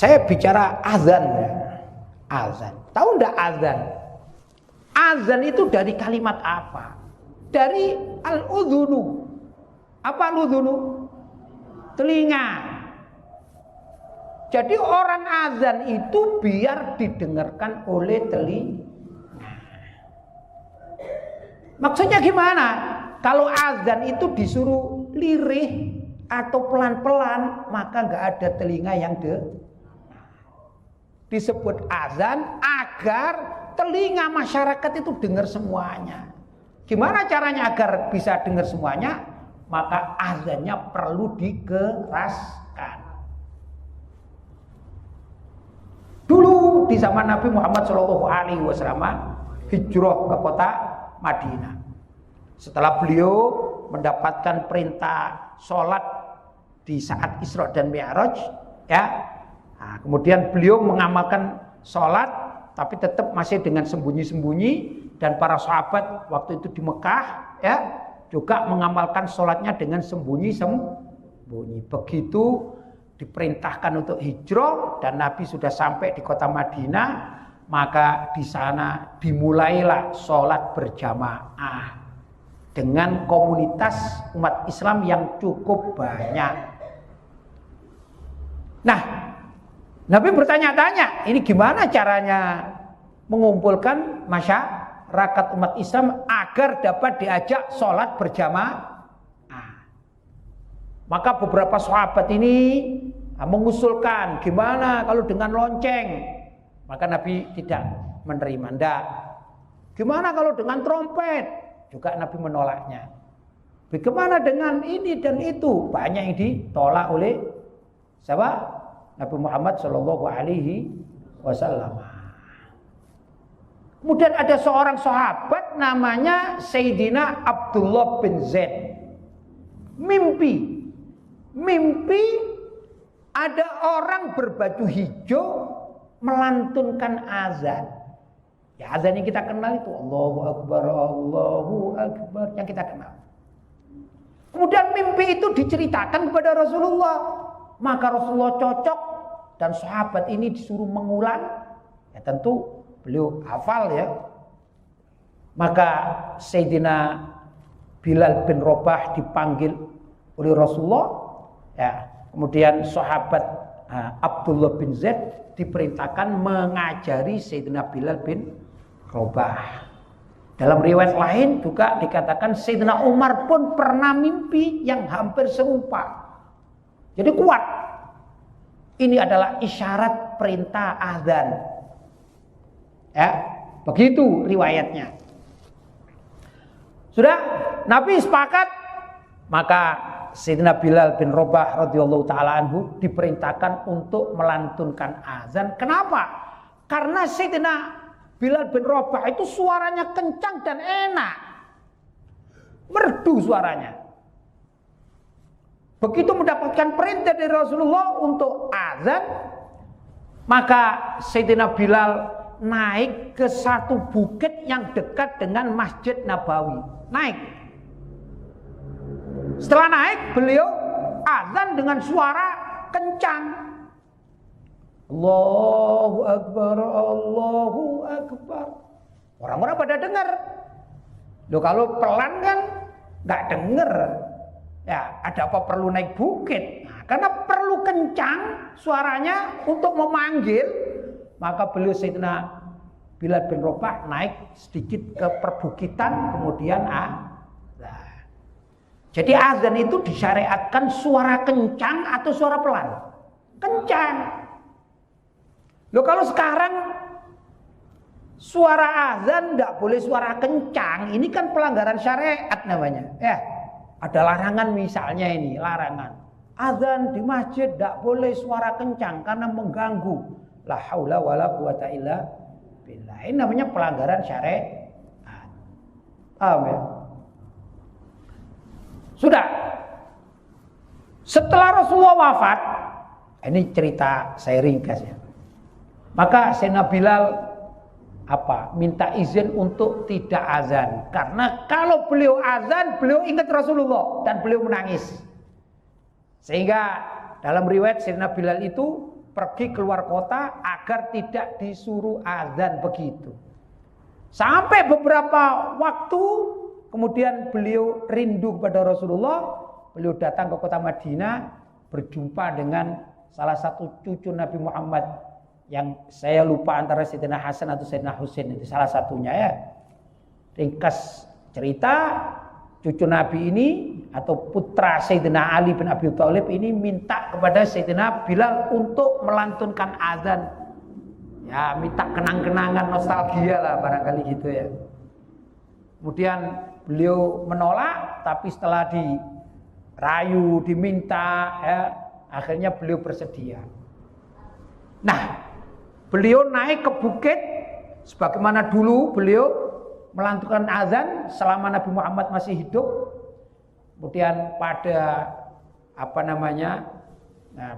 saya bicara azan ya. Azan. Tahu enggak azan? Azan itu dari kalimat apa? Dari al-udhunu. Apa al-udhunu? Telinga. Jadi orang azan itu biar didengarkan oleh telinga. Maksudnya gimana? Kalau azan itu disuruh lirih atau pelan-pelan, maka nggak ada telinga yang disebut azan agar telinga masyarakat itu dengar semuanya. Gimana caranya agar bisa dengar semuanya? Maka azannya perlu dikeraskan. Dulu di zaman Nabi Muhammad SAW hijrah ke kota Madinah. Setelah beliau mendapatkan perintah sholat di saat Isra dan Mi'raj, ya. Nah, kemudian beliau mengamalkan sholat, tapi tetap masih dengan sembunyi-sembunyi, dan para sahabat waktu itu di Mekah, ya, juga mengamalkan sholatnya dengan sembunyi-sembunyi. Begitu diperintahkan untuk hijrah dan Nabi sudah sampai di kota Madinah, maka di sana dimulailah sholat berjamaah dengan komunitas umat Islam yang cukup banyak. Nah, Nabi bertanya-tanya, ini gimana caranya mengumpulkan masyarakat umat Islam agar dapat diajak sholat berjamaah? Maka beberapa sahabat ini mengusulkan, gimana kalau dengan lonceng? Maka Nabi tidak menerima. Ndak. Gimana kalau dengan trompet? Juga Nabi menolaknya. Bagaimana dengan ini dan itu? Banyak yang ditolak oleh siapa? Nabi Muhammad SAW. Kemudian ada seorang sahabat namanya Sayyidina Abdullah bin Zaid. Mimpi ada orang berbaju hijau melantunkan azan. Ya, azan yang kita kenal itu Allahu Akbar, Allahu Akbar yang kita kenal. Kemudian mimpi itu diceritakan kepada Rasulullah. Maka Rasulullah cocok dan sahabat ini disuruh mengulang. Ya tentu beliau hafal ya. Maka Sayyidina Bilal bin Rabah dipanggil oleh Rasulullah. Ya, kemudian sahabat Abdullah bin Zaid diperintahkan mengajari Sayyidina Bilal bin Rabah. Dalam riwayat lain juga dikatakan Sayyidina Umar pun pernah mimpi yang hampir serupa. Jadi kuat. Ini adalah isyarat perintah azan. Ya, begitu riwayatnya. Sudah, Nabi sepakat, maka Sayyidina Bilal bin Rabah radhiyallahu taala anhu diperintahkan untuk melantunkan azan. Kenapa? Karena Sayyidina Bilal bin Rabah itu suaranya kencang dan enak. Merdu suaranya. Begitu mendapatkan perintah dari Rasulullah untuk azan, maka Sayyidina Bilal naik ke satu bukit yang dekat dengan Masjid Nabawi. Naik. Setelah naik, beliau azan dengan suara kencang. Allahu Akbar, Allahu Akbar. Orang-orang pada dengar. Loh, kalau pelan kan nggak dengar. Ya, ada apa perlu naik bukit? Nah, karena perlu kencang suaranya untuk memanggil, maka beliau Sayyidina Bilal bin Rabah naik sedikit ke perbukitan, kemudian jadi azan itu disyariatkan suara kencang atau suara pelan? Kencang. Loh, kalau sekarang suara azan tidak boleh suara kencang, ini kan pelanggaran syariat namanya. Ya, ada larangan misalnya ini, larangan. Azan di masjid tidak boleh suara kencang karena mengganggu. La haula wala quwata illa billah. Ini namanya pelanggaran syariat. Paham ya? Sudah. Setelah Rasulullah wafat, ini cerita saya ringkas ya. Maka Sayyidina Bilal minta izin untuk tidak azan, karena kalau beliau azan, beliau ingat Rasulullah dan beliau menangis. Sehingga dalam riwayat Sayyidina Bilal itu pergi keluar kota agar tidak disuruh azan begitu. Sampai beberapa waktu kemudian beliau rindu kepada Rasulullah. Beliau datang ke kota Madinah, berjumpa dengan salah satu cucu Nabi Muhammad yang saya lupa antara Sayyidina Hasan atau Sayyidina Husain, itu salah satunya ya. Ringkas cerita, cucu Nabi ini atau putra Sayyidina Ali bin Abi Thalib ini minta kepada Sayyidina Bilal untuk melantunkan azan. Ya, minta kenang-kenangan, nostalgia lah barangkali gitu ya. Kemudian beliau menolak, tapi setelah dirayu, diminta, ya, akhirnya beliau bersedia. Nah, beliau naik ke bukit, sebagaimana dulu beliau melantunkan azan selama Nabi Muhammad masih hidup. Kemudian pada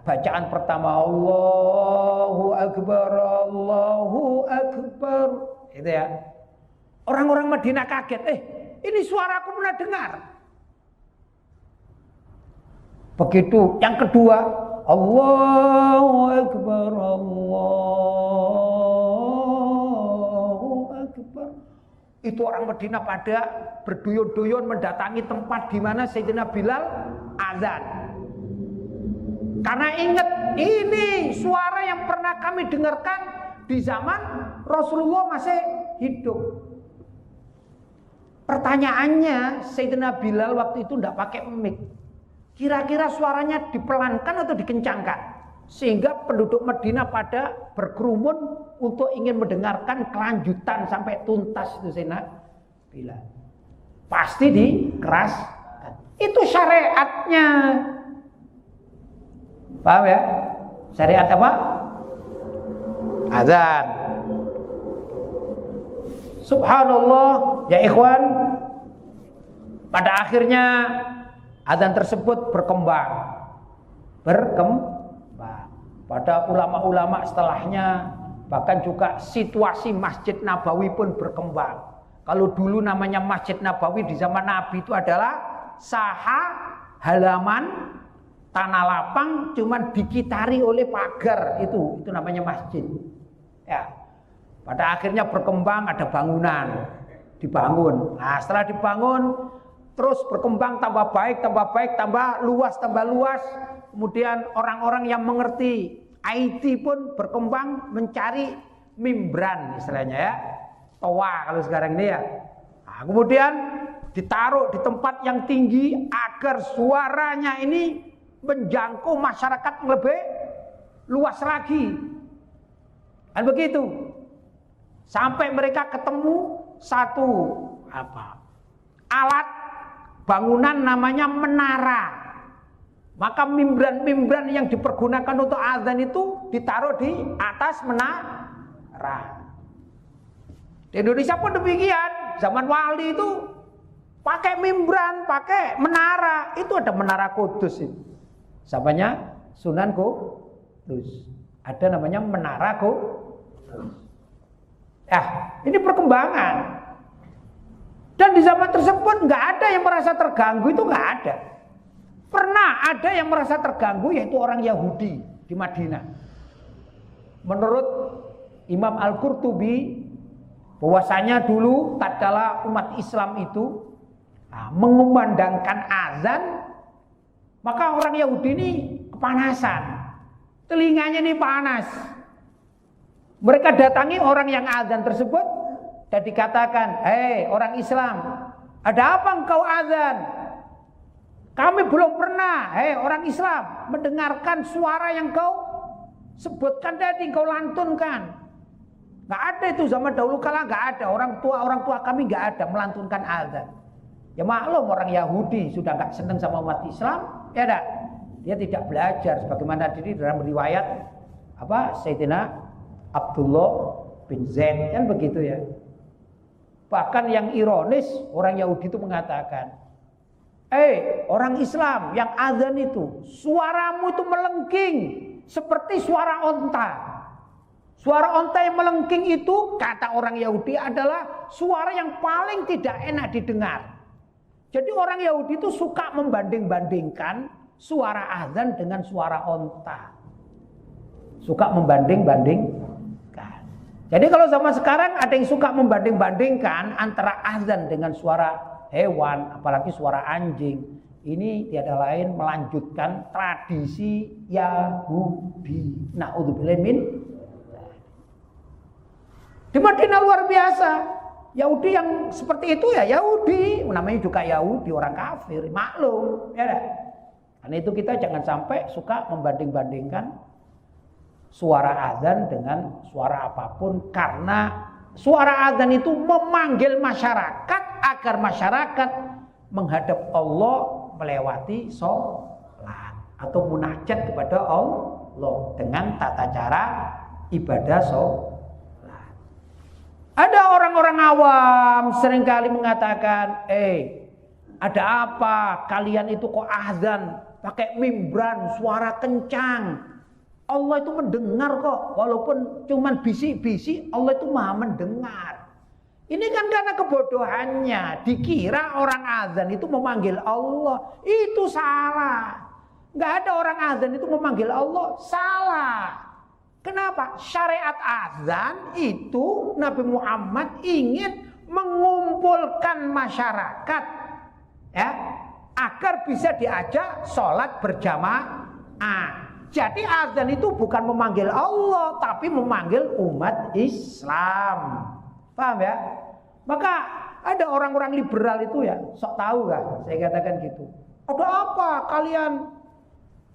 bacaan pertama Allahu Akbar, Allahu Akbar, itu ya. Orang-orang Madinah kaget, ini suara aku pernah dengar. Begitu yang kedua, Allahu Akbar, Allahu Akbar. Itu orang Madinah pada berduyun-duyun mendatangi tempat di mana Sayyidina Bilal azan. Karena ingat, ini suara yang pernah kami dengarkan di zaman Rasulullah masih hidup. Pertanyaannya, Sayyidina Bilal waktu itu tidak pakai mic. Kira-kira suaranya dipelankan atau dikencangkan? Sehingga penduduk Madinah pada berkerumun untuk ingin mendengarkan kelanjutan sampai tuntas itu Sayyidina Bilal. Pasti dikeraskan. Itu syariatnya. Paham ya? Syariat apa? Azan. Subhanallah, ya ikhwan. Pada akhirnya azan tersebut berkembang. Pada ulama-ulama setelahnya, bahkan juga situasi Masjid Nabawi pun berkembang. Kalau dulu namanya Masjid Nabawi di zaman Nabi itu adalah saha, halaman, tanah lapang, cuman dikitari oleh pagar, itu namanya masjid. Ya. Pada akhirnya berkembang, ada bangunan dibangun. Nah, setelah dibangun terus berkembang, tambah baik, tambah luas. Kemudian orang-orang yang mengerti IT pun berkembang mencari membran istilahnya ya. Toa kalau sekarang ini ya. Nah, kemudian ditaruh di tempat yang tinggi agar suaranya ini menjangkau masyarakat lebih luas lagi. Dan begitu. Sampai mereka ketemu satu alat bangunan namanya menara. Maka membran-membran yang dipergunakan untuk azan itu ditaruh di atas menara. Di Indonesia pun demikian. Zaman wali itu pakai membran, pakai menara. Itu ada menara Kudus itu. Samanya Sunan Kudus. Ada namanya menara Kudus. Ini perkembangan. Dan di zaman tersebut nggak ada yang merasa terganggu, itu nggak ada. Pernah ada yang merasa terganggu, yaitu orang Yahudi di Madinah. Menurut Imam Al-Qurtubi, bahwasanya dulu tatkala umat Islam itu mengumandangkan azan, maka orang Yahudi ini kepanasan, telinganya ini panas. Mereka datangi orang yang azan tersebut dan dikatakan, "Hei orang Islam, ada apa engkau azan? Kami belum pernah, hei orang Islam, mendengarkan suara yang kau sebutkan tadi, kau lantunkan. Gak ada itu zaman dahulu kala, gak ada. Orang tua kami gak ada melantunkan azan." Ya maklum orang Yahudi sudah gak senang sama umat Islam, ya dah. Dia tidak belajar sebagaimana diri dalam riwayat Sayyidina Abdullah bin Zaid, kan begitu ya. Bahkan yang ironis, orang Yahudi itu mengatakan, orang Islam yang azan itu, suaramu itu melengking seperti suara onta. Suara onta yang melengking itu, kata orang Yahudi, adalah suara yang paling tidak enak didengar. Jadi orang Yahudi itu suka membanding-bandingkan suara azan dengan suara onta. suka membanding-bandingkan. Jadi kalau zaman sekarang ada yang suka membanding-bandingkan antara azan dengan suara hewan, apalagi suara anjing, ini tiada lain melanjutkan tradisi Yahudi. Na'udzubillah min. Di Madinah luar biasa. Yahudi yang seperti itu ya Yahudi, namanya juga Yahudi, orang kafir, maklum, ya dah. Karena itu kita jangan sampai suka membanding-bandingkan suara azan dengan suara apapun, karena suara azan itu memanggil masyarakat agar masyarakat menghadap Allah melewati sholat atau munajat kepada Allah dengan tata cara ibadah sholat. Ada orang-orang awam seringkali mengatakan, ada apa kalian itu kok azan pakai mimbran, suara kencang. Allah itu mendengar kok, walaupun cuman bisik-bisik, Allah itu maha mendengar. Ini kan karena kebodohannya, dikira orang azan itu memanggil Allah, itu salah. Nggak ada orang azan itu memanggil Allah, salah. Kenapa? Syariat azan itu Nabi Muhammad ingin mengumpulkan masyarakat, ya, agar bisa diajak sholat berjamaah. Jadi azan itu bukan memanggil Allah, tapi memanggil umat Islam. Paham ya? Maka ada orang-orang liberal itu ya, sok tahu kan? Saya katakan gitu. Ada apa kalian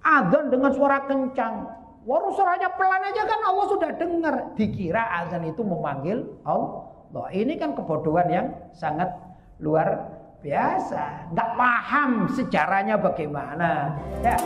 azan dengan suara kencang? Warung suaranya pelan aja kan Allah sudah dengar. Dikira azan itu memanggil Allah. Ini kan kebodohan yang sangat luar biasa. Nggak paham sejarahnya bagaimana. Ya.